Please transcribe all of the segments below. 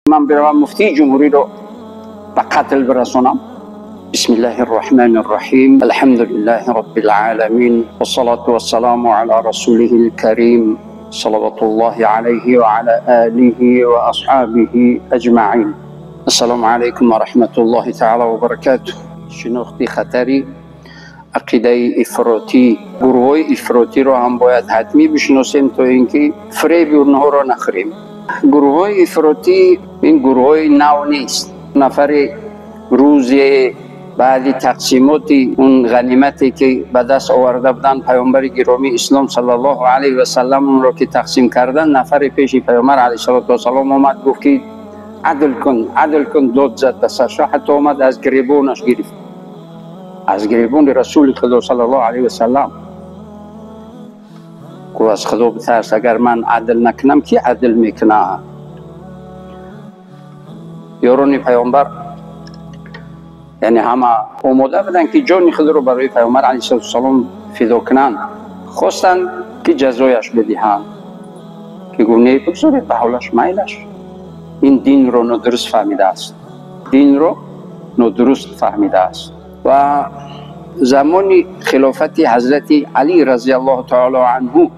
من بروم مفتی جمهوری رو به قتل برسونم. بسم الله الرحمن الرحیم. الحمد لله رب العالمین والصلاة والسلام علی رسوله الكریم صلوات الله علیه و علی آله و اصحابه اجمعین. السلام علیکم و رحمت الله تعالی و برکاته. شناختی خطری عقیده افراطی، گروه افراطی رو هم باید حتمی بشناسیم تا اینکه فریب اونها رو نخوریم. گروه افراطی این گروه نو نیست. نفر روز بعد تقسیمات اون غنیمتی که به دست آورده بودن پیامبر گرامی اسلام صلی الله علیه و سلم اون رو که تقسیم کردن، نفر پیش پیامبر علیه و سلام اومد گفت که عدل کن داد زد به سرش، حتی اومد از گریبانش گرفت، از گریبان رسول خدا صلی الله علیه و سلم. گفت از خدا بترس، اگر من عدل نکنم کی عدل میکنه؟ یاران پیامبر یعنی همه آماده بودن که جان خود رو برای پیامبر علیه السلام فدا کنن، خواستن که جزایش بدهند که گفت نه بگذارید به حالش میلش، این دین رو نادرست فهمیده است، دین رو نادرست فهمیده است. و زمان خلافت حضرت علی رضی الله تعالی عنه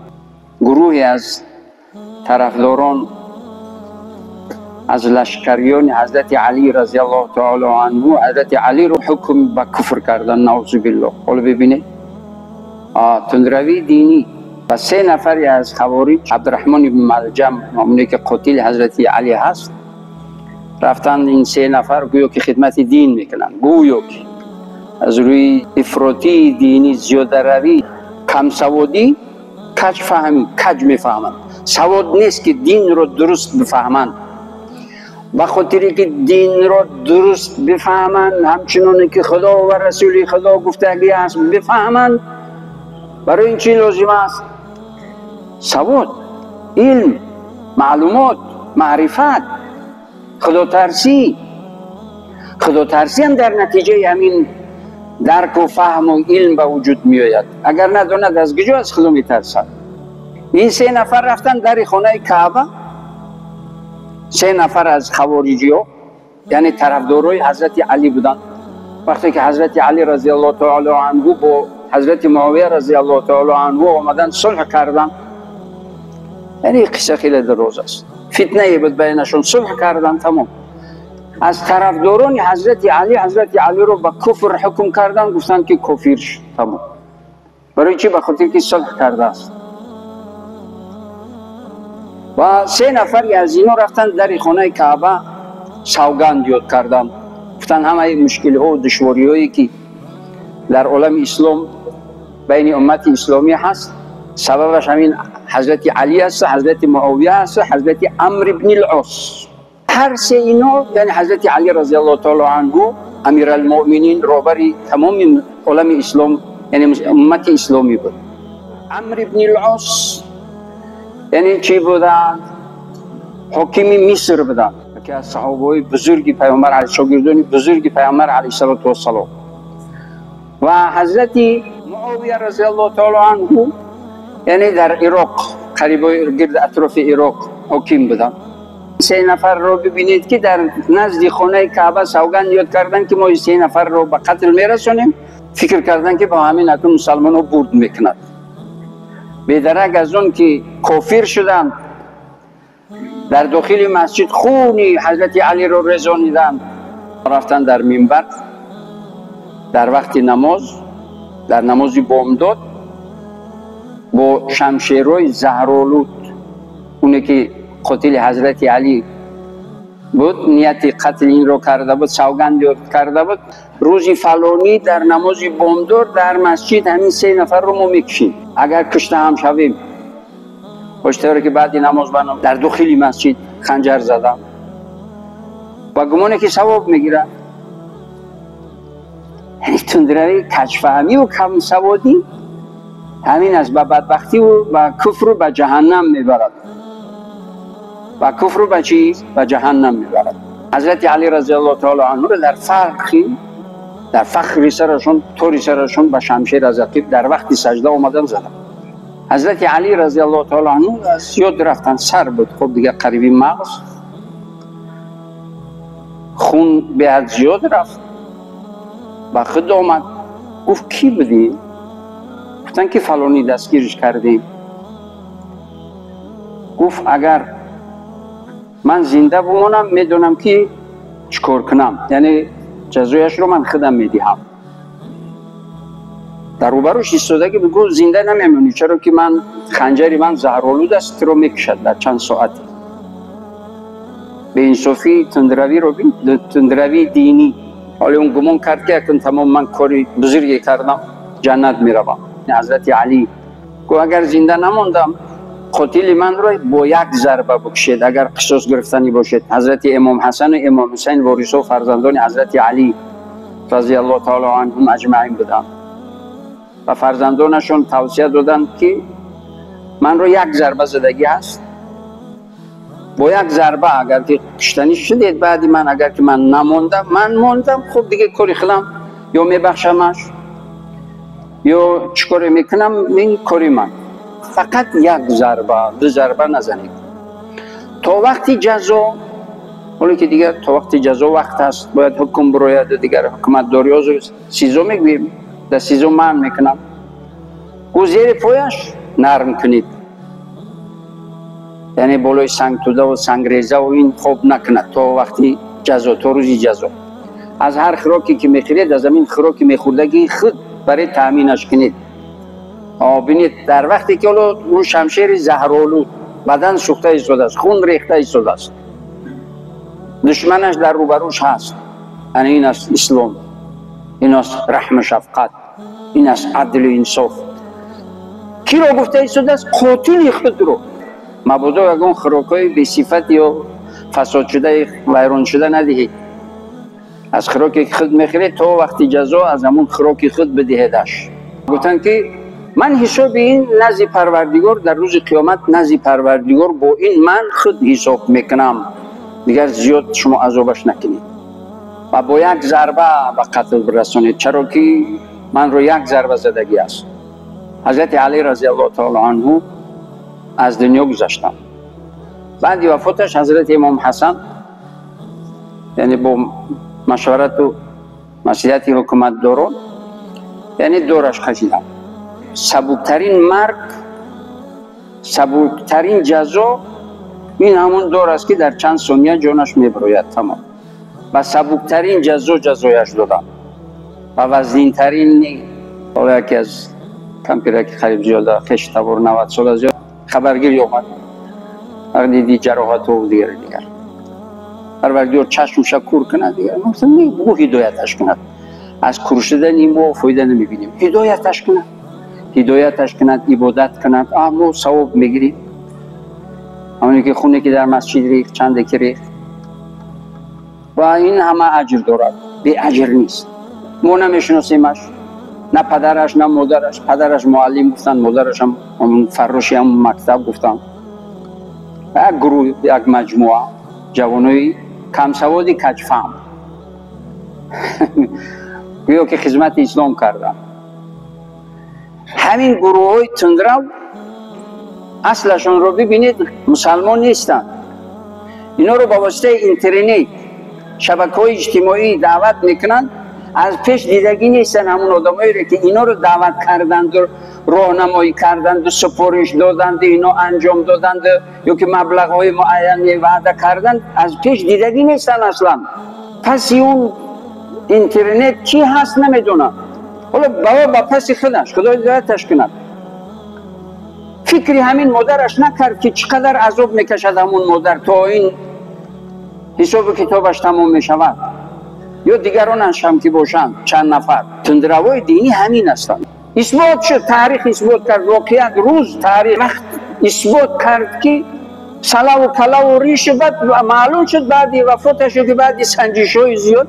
گروهی از طرفداران از لشکریان حضرت علی رضی الله تعالی عنه حضرت علی رو حکم به کفر کردن، نعوذ بالله. حالا ببینید تندروی دینی. و 3 نفری از خوارج، عبدالرحمن بن ملجم همونی که قتیل حضرت علی هست، رفتن این 3 نفر گویا که خدمت دین میکنن، گویا که از روی افراطی دینی، زیاده روی، کم سوادی، کج فهمی، کج میفهمند. سواد نیست که دین رو درست بفهمند. به خاطری که دین رو درست بفهمند، همچنان که خدا و رسول خدا گفتگی هست بفهمند، برای این چی لازم است؟ سواد، علم، معلومات، معرفت، خدا ترسی. خدا ترسی هم در نتیجه همین درک و فهم و علم به وجود می آید. اگر نداند از کجا از خدا می ترسد؟ این 3 نفر رفتن در خانه کعبه، 3 نفر از خوارجی ها، یعنی طرفدارای حضرت علی بودن. وقتی که حضرت علی رضی الله تعالی عنه با حضرت معاویه رضی الله تعالی عنه آمدن صلح کردن، یعنی قصه خیلی دراز است، فتنه بود بینشون، صلح کردن، تمام. از طرفداران حضرت علی رو به کفر حکم کردن، گفتن که کافر شد، تمام. برای چی؟ به خاطر که صلح کرده است. و 3 نفری از اینا رفتن در خانه کعبه سوگند یاد کردن، گفتن همه مشکل ها و دشواری هایی که در عالم اسلام بین امت اسلامی هست، سببش همین حضرت علی است، حضرت معاویه است، حضرت عمرو بن العاص. هر 3 اینا یعنی حضرت علی رضی الله تعالی عنه امیر المؤمنین، رهبر تمام عالم اسلام یعنی امت اسلامی بود. عمرو بن العاص یعنی چی بودن؟ حاکم مصر بودن که از صحابه بزرگ پیامبر علیه شاگردان بزرگ پیامبر علیه السلام. و حضرت معاویه رضی الله تعالی عنه یعنی در عراق، قریب گرد اطراف عراق حاکم بودن. 3 نفر رو ببینید که در نزد خانه کعبه سوگند یاد کردن که ما 3 نفر رو به قتل میرسونیم. فکر کردن که با همین اتون مسلمان رو برد میکند. بیدرک از اون که کافر شدن، در داخل مسجد خونی حضرت علی رو رزانیدن، رفتن در منبر در وقت نماز، در نماز بامداد، با شمشیرهای زهرآلود، اونی که قتل حضرت علی بود، نیت قتل این رو کرده بود، سوگند یاد کرده بود، روزی فلانی در نماز بامداد در مسجد همین 3 نفر رو ما میکشیم، اگر کشته هم شویم. پشتوری که بعد نماز بنام در داخل مسجد خنجر زدم و گمانه که ثواب میگیرن. یعنی تندروی، کجفهمی و کم سوادی همین از به بدبختی و به کفر و به جهنم میبرد. و کفر و به چی؟ به جهنم میبرد. حضرت علی رضی الله تعالی عنه در فخر سرشون، طوری سرشون به شمشیر از عقیب در وقت سجده آمدن زدن. حضرت علی رضی الله تعالی عنه از یاد رفتن، سر بود، خب دیگه قریبی مغز. خون به حد زیاد رفت. با خود آمد گفت کی بودی؟ گفتن که فلانی دستگیرش کردیم. گفت اگر من زنده بمانم میدونم که چکار کنم، یعنی جزایش رو من خودم میدهم. در روبروش ایستاده که بگو زنده نمیمونی، چرا که من خنجری من زهرآلود است رو میکشد در چند ساعتی. به انصافی تندروی دینی. حالا اون گمان کرد که اکن تمام من کاری بزرگی کردم جنت میروم. حضرت علی گفت اگر زنده نماندم قاتل من رو با یک ضربه بکشید اگر قصاص گرفتنی باشد. حضرت امام حسن و امام حسین وارث و فرزندان حضرت علی رضی الله تعالی عنهم اجمعین بودند و فرزندانشون توصیه دادند که من رو یک ضربه زدگی هست، با یک ضربه اگر که کشتنی شدید بعد من اگر که من نماندم من ماندم، خب دیگه کاری خلم یا میبخشمش یا چکاری میکنم این کاری من. فقط یک ضربه دو ضربه نزنید تا وقتی جزا. ولی که دیگر تا وقتی جزا وقت هست باید حکم براید دیگر حکومت داری ها سیزو میگویم در سیزو من میکنم. او زیر پایش نرم کنید، یعنی بالای سنگ توده و سنگ ریزه و این خوب نکند تا وقتی جزا، تا روزی جزا. از هر خوراکی که میخورید از همین خوراکی میخوردگی خود برای تامینش کنید. بینید در وقتی که اون شمشیر زهرآلود بدن سوخته ایستاده است، خون ریخته ایستاده است، دشمنش در روبروش هست، یعنی این است اسلام، این است رحم شفقت، این است عدل و انصاف. کی رو گفته ایستاده است؟ قاتل خود رو. مبادا اگه اون خوراکای بی صفت یا فساد شده ویران شده ندهید. از خوراکی که خود میخورید تا وقتی جزا از همون خوراکی خود بدهیدش. گفتن که من حساب این نزد پروردگار در روز قیامت نزد پروردگار با این من خود حساب میکنم، دیگر زیاد شما عذابش نکنید و با یک ضربه به قتل برسانید، چرا که من رو یک ضربه زدگی است. حضرت علی رضی الله تعالی عنه از دنیا گذشتن. بعد وفاتش حضرت امام حسن یعنی با مشورت و نصیحت حکومت دارون یعنی دورش کشیدن. سبکترین مرگ، سبکترین جزا این همون دور است که در چند ثانیه جانش میبراید تمام. و سبکترین جزایش دادن و وزنینترین. حالا یکی از کمپیرک خریب زیاده خش تبار 90 سال از خبرگیری اومد اگر دیدی جراحت و دیگر پروردگار چشمش کور کنه دیگر مثلا بگو هدایتش کنه. از کور شدن این ما فایده نمیبینیم. هدایتش کند عبادت کند اما ثواب میگیریم. همونی که خونه که در مسجد ریخت چند که ریخت و این همه اجر دارد، بی اجر نیست. ما نمیشناسیمش، نه پدرش نه مادرش. پدرش معلم گفتن، مادرش هم همون فراشی هم مکتب گفتن. یک گروه، یک مجموعه جوانوی کم سوادی کجفهم گویا که خدمت اسلام کردن. همین گروه های تندرو اصلشون رو ببینید مسلمان نیستن. اینا رو با واسطه اینترنت شبکه‌های اجتماعی دعوت میکنن. از پیش دیدگی نیستن همون آدمایی رو که اینا رو دعوت کردند و راهنمایی کردند و سفارش دادند، اینا انجام دادند یا که مبلغ‌های معین وعده کردند، از پیش دیدگی نیستن اصلا. پس اون اینترنت چی هست نمیدونن. حالا بابا با پس خودش خدای هدایتش کند. فکری همین مادرش نکرد که چقدر عذاب میکشد همون مادر تا این حساب کتابش تمام میشود. یا دیگرانش هم که باشند چند نفر تندروای دینی همین هستند. اثبات شد، تاریخ اثبات کرد، واقعیت روز تاریخ وقت اثبات کرد که سلا و کلا و ریش بد معلوم شد بعدی وفاتش که بعدی سنجش‌های زیاد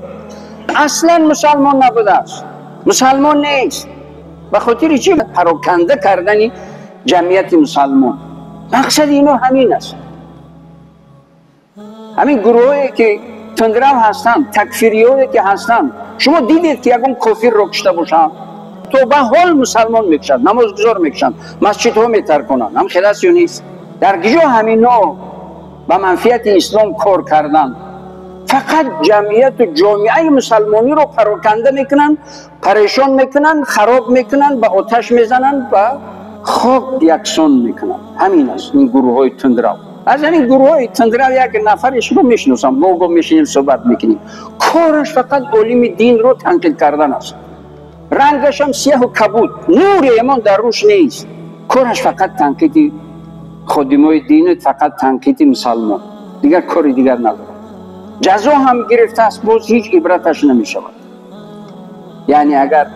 اصلا مسلمان نبوده است، مسلمان نیست. به خاطر چی؟ پراکنده کردن جمعیت مسلمان. مقصد اینا همین است. همین گروهی که تندرو هستن، تکفیریایی که هستن، شما دیدید که یکون کافر رو کشته باشن تو به حال مسلمان میکشن، نمازگزار میکشن، مسجد ها میترکنن، هم خلاص نیست. در گجا همینا به منفیت اسلام کار کردن، فقط جمعیت و جامعه مسلمانی رو پراکنده میکنن، پریشان میکنن، خراب میکنن، به آتش میزنن و خاک یکسان میکنن. همین است این گروه های تندرو. از این گروه های تندرو یک نفرش رو میشناسم، ما میشینیم صحبت میکنیم، کارش فقط علم دین رو تنقیل کردن است، رنگش هم سیاه و کبود، نور ایمان در روش نیست، کارش فقط تنقید خادمای دین، فقط تنقید مسلمان، دیگر کاری دیگر نداره. جزا هم گرفته است، باز هیچ عبرتش نمی شود. یعنی اگر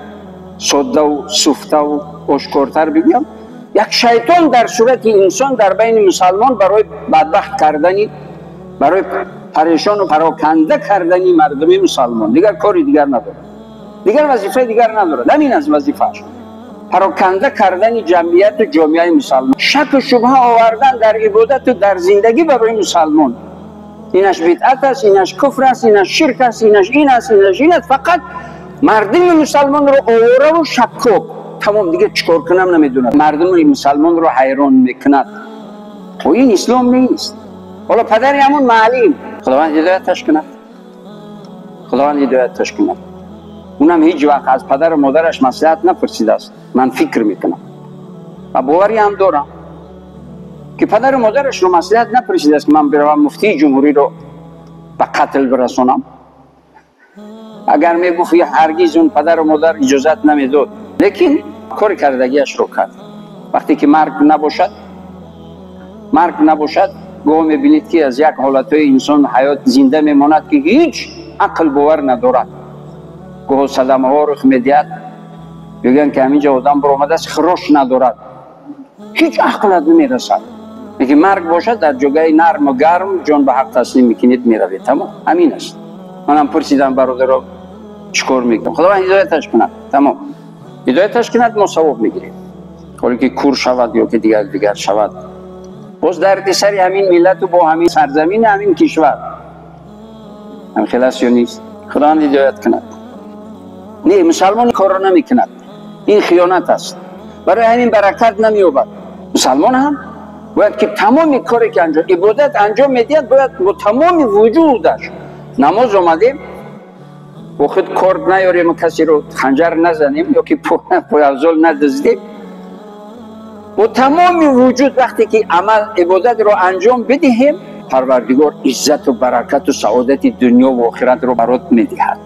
ساده و سفته و آشکارتر بگویم، یک شیطان در صورت انسان در بین مسلمان برای بدبخت کردنی، برای پریشان و پراکنده کردنی مردم مسلمان، دیگر کاری دیگر نداره، دیگر وظیفه دیگر نداره. همین از وظیفه‌اش پراکنده کردن جمعیت و جامعه مسلمان، شک و شبهه آوردن در عبادت و در زندگی برای مسلمان. اینش بدعت است، اینش کفر است، اینش شرک است، اینش این است، اینش این است. فقط مردم مسلمان رو آواره و شکاک، تمام، دیگه چیکار کنم نمیدونم. مردم مسلمان رو حیران میکند. و این اسلام نیست. حالا پدری همون معلم، خداوند هدایتش کند، خداوند هدایتش کند. اونم هیچ وقت از پدر و مادرش مصلحت نپرسیده است. من فکر میکنم و باوری هم دارم که پدر و مادرش رو مصلحت نپرسیده است که من بروم مفتی جمهوری رو به قتل برسونم. اگر میگفت هرگز اون پدر و مادر اجازت نمیداد، لیکن کار کردگیش رو کرد. وقتی که مرگ نباشد گاه میبینید که از یک حالتهای انسان حیات زنده میماند که هیچ عقل باور ندارد. گاه صدمه ها رخ میدهد، میگن که همینجا آدم برآمده است خروش ندارد، هیچ عقل نمیرسد. میگه مرگ باشد در جگه نرم و گرم جان به حق تسلیم میکنید میروید. تمام، همین است. منم پرسیدم برادر رو چیکار میکنم، خداوند هدایتش کند، تمام، هدایتش کند، ما ثواب میگیریم. حالا که کور شود یا که دیگر شود، باز درد سری همین ملت و با همین سرزمین همین کشور هم خلاص یا نیست. خداوند هدایت کند. نه، مسلمان کار را نمی کند، این خیانت است، برای همین برکت نمی یابد. مسلمان هم باید که تمام کاری که انجام عبادت انجام میدهد باید با تمام وجودش. نماز آمدیم با خود کارد نیاریم و کسی رو خنجر نزنیم یا که پایافزال ندزدیم، با تمام وجود وقتی که عمل عبادت رو انجام بدهیم، پروردگار عزت و برکت و سعادت دنیا و آخرت رو برات میدهد.